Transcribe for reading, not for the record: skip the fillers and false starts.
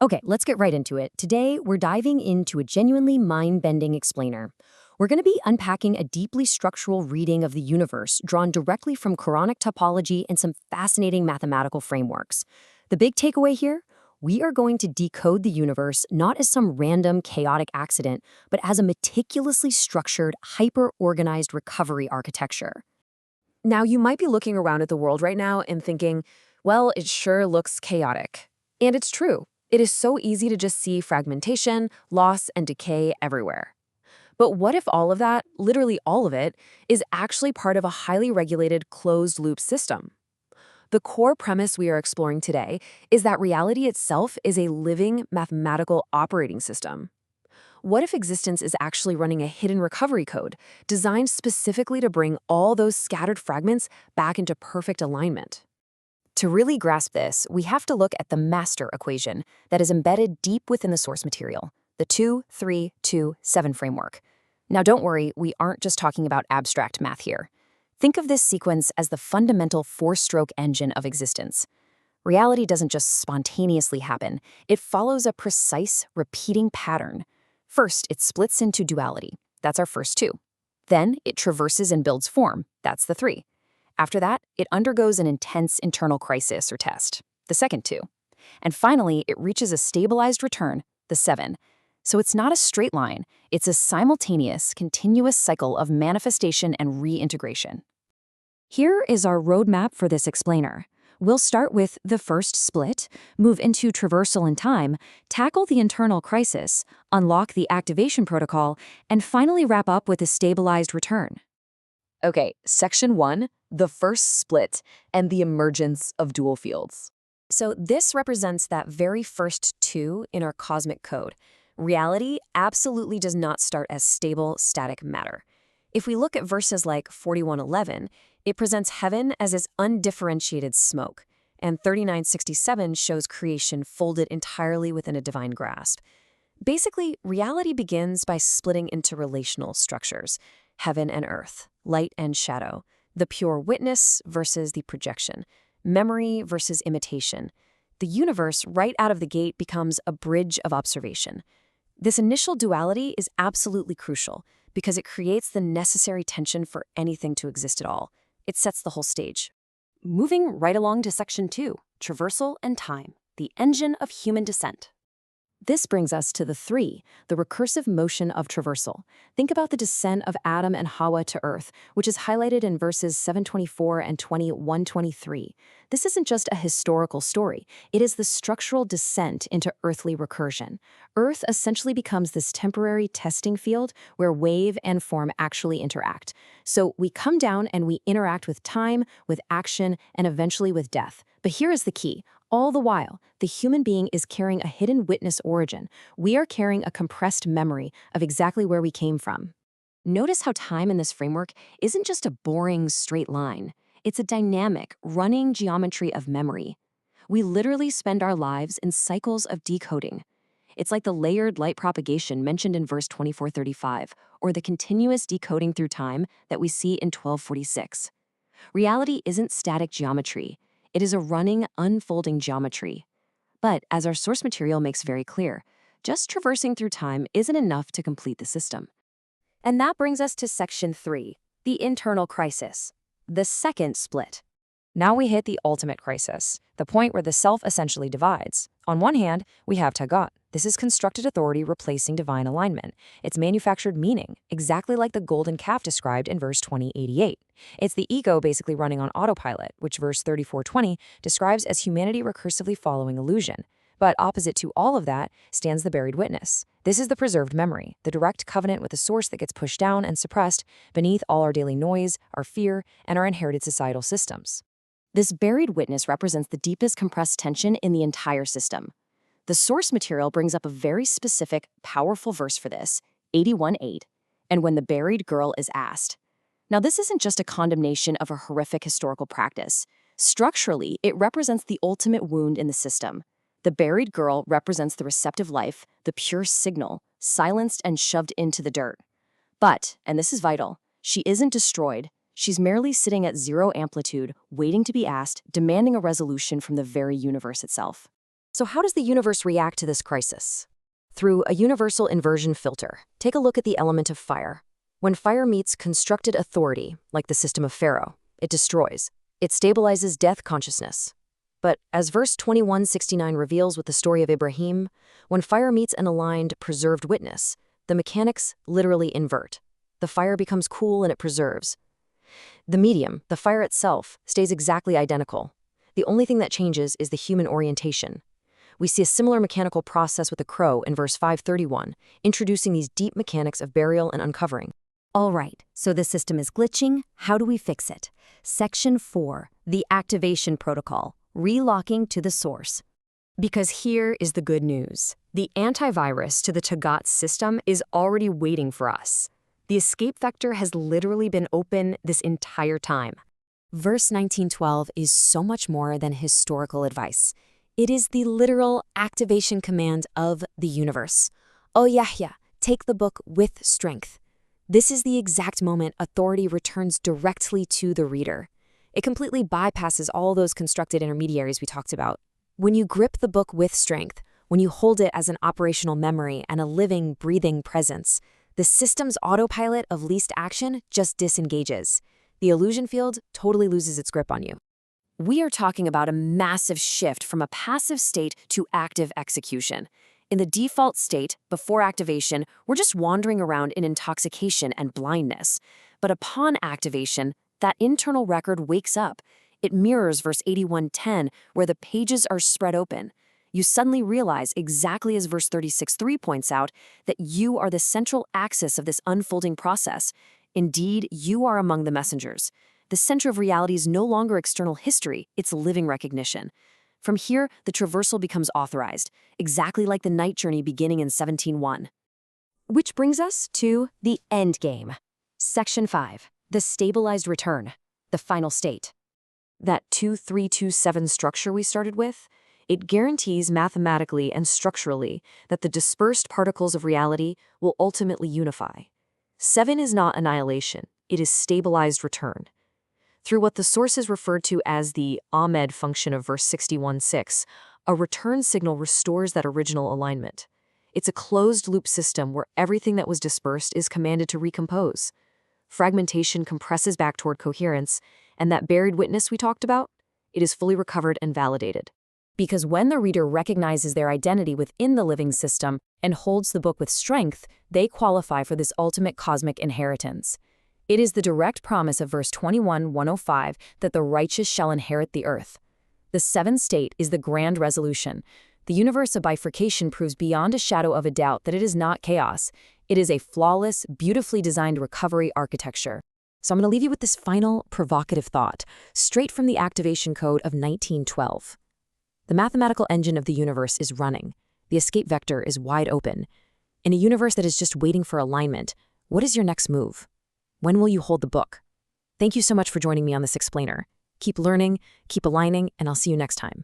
Okay, let's get right into it. Today, we're diving into a genuinely mind-bending explainer. We're going to be unpacking a deeply structural reading of the universe drawn directly from Quranic topology and some fascinating mathematical frameworks. The big takeaway here? We are going to decode the universe not as some random, chaotic accident, but as a meticulously structured, hyper-organized recovery architecture. Now, you might be looking around at the world right now and thinking, well, it sure looks chaotic. And it's true. It is so easy to just see fragmentation, loss, and decay everywhere. But what if all of that, literally all of it, is actually part of a highly regulated closed-loop system? The core premise we are exploring today is that reality itself is a living mathematical operating system. What if existence is actually running a hidden recovery code designed specifically to bring all those scattered fragments back into perfect alignment? To really grasp this, we have to look at the master equation that is embedded deep within the source material, the 2, 3, 2, 7 framework. Now don't worry, we aren't just talking about abstract math here. Think of this sequence as the fundamental four-stroke engine of existence. Reality doesn't just spontaneously happen, it follows a precise, repeating pattern. First, it splits into duality. That's our first 2. Then, it traverses and builds form. That's the 3. After that, it undergoes an intense internal crisis or test, the second 2. And finally, it reaches a stabilized return, the 7. So it's not a straight line, it's a simultaneous, continuous cycle of manifestation and reintegration. Here is our roadmap for this explainer. We'll start with the first split, move into traversal in time, tackle the internal crisis, unlock the activation protocol, and finally wrap up with a stabilized return. Okay, section 1, the first split and the emergence of dual fields. So this represents that very first 2 in our cosmic code. Reality absolutely does not start as stable, static matter. If we look at verses like 41:11, it presents heaven as its undifferentiated smoke, and 39:67 shows creation folded entirely within a divine grasp. Basically, reality begins by splitting into relational structures, heaven and earth, light and shadow, the pure witness versus the projection, memory versus imitation. The universe, right out of the gate, becomes a bridge of observation. This initial duality is absolutely crucial because it creates the necessary tension for anything to exist at all. It sets the whole stage. Moving right along to section 2, traversal and time, the engine of human descent. This brings us to the 3, the recursive motion of traversal. Think about the descent of Ādam and Ḥawwā to Earth, which is highlighted in verses 724 and 2123. This isn't just a historical story. It is the structural descent into earthly recursion. Earth essentially becomes this temporary testing field where wave and form actually interact. So we come down and we interact with time, with action, and eventually with death. But here is the key. All the while, the human being is carrying a hidden witness origin. We are carrying a compressed memory of exactly where we came from. Notice how time in this framework isn't just a boring straight line. It's a dynamic, running geometry of memory. We literally spend our lives in cycles of decoding. It's like the layered light propagation mentioned in verse 2435, or the continuous decoding through time that we see in 1246. Reality isn't static geometry. It is a running, unfolding geometry. But as our source material makes very clear, just traversing through time isn't enough to complete the system. And that brings us to section 3, the internal crisis, the second split. Now we hit the ultimate crisis, the point where the self essentially divides. On one hand, we have Taghūt. This is constructed authority replacing divine alignment. It's manufactured meaning, exactly like the golden calf described in verse 2088. It's the ego basically running on autopilot, which verse 3420 describes as humanity recursively following illusion. But opposite to all of that stands the buried witness. This is the preserved memory, the direct covenant with the source that gets pushed down and suppressed beneath all our daily noise, our fear, and our inherited societal systems. This buried witness represents the deepest compressed tension in the entire system. The source material brings up a very specific, powerful verse for this, 81:8, and when the buried girl is asked. Now, this isn't just a condemnation of a horrific historical practice. Structurally, it represents the ultimate wound in the system. The buried girl represents the receptive life, the pure signal, silenced and shoved into the dirt. But, and this is vital, she isn't destroyed. She's merely sitting at zero amplitude, waiting to be asked, demanding a resolution from the very universe itself. So how does the universe react to this crisis? Through a universal inversion filter. Take a look at the element of fire. When fire meets constructed authority, like the system of Pharaoh, it destroys. It stabilizes death consciousness. But as verse 2169 reveals with the story of Ibrahim, when fire meets an aligned, preserved witness, the mechanics literally invert. The fire becomes cool and it preserves. The medium, the fire itself, stays exactly identical. The only thing that changes is the human orientation. We see a similar mechanical process with the crow in verse 531, introducing these deep mechanics of burial and uncovering. All right, so the system is glitching. How do we fix it? Section 4, the activation protocol, relocking to the source. Because here is the good news. The antivirus to the Taghūt system is already waiting for us. The escape vector has literally been open this entire time. Verse 1912 is so much more than historical advice. It is the literal activation command of the universe. O Yahya, take the book with strength. This is the exact moment authority returns directly to the reader. It completely bypasses all those constructed intermediaries we talked about. When you grip the book with strength, when you hold it as an operational memory and a living, breathing presence, the system's autopilot of least action just disengages. The illusion field totally loses its grip on you. We are talking about a massive shift from a passive state to active execution. In the default state, before activation, we're just wandering around in intoxication and blindness. But upon activation, that internal record wakes up. It mirrors verse 81:10, where the pages are spread open. You suddenly realize, exactly as verse 36:3 points out, that you are the central axis of this unfolding process. Indeed, you are among the messengers. The center of reality is no longer external history, it's living recognition. From here, the traversal becomes authorized, exactly like the night journey beginning in 17:1. Which brings us to the end game. Section 5, the stabilized return, the final state. That 2-3-2-7 structure we started with, it guarantees mathematically and structurally that the dispersed particles of reality will ultimately unify. 7 is not annihilation, it is stabilized return. Through what the sources referred to as the Ahmed function of verse 61:6, a return signal restores that original alignment. It's a closed-loop system where everything that was dispersed is commanded to recompose. Fragmentation compresses back toward coherence, and that buried witness we talked about, it is fully recovered and validated. Because when the reader recognizes their identity within the living system and holds the book with strength, they qualify for this ultimate cosmic inheritance. It is the direct promise of verse 21:105 that the righteous shall inherit the earth. The seventh state is the grand resolution. The universe of bifurcation proves beyond a shadow of a doubt that it is not chaos. It is a flawless, beautifully designed recovery architecture. So I'm going to leave you with this final provocative thought, straight from the activation code of 1912. The mathematical engine of the universe is running. The escape vector is wide open. In a universe that is just waiting for alignment, what is your next move? When will you hold the book? Thank you so much for joining me on this explainer. Keep learning, keep aligning, and I'll see you next time.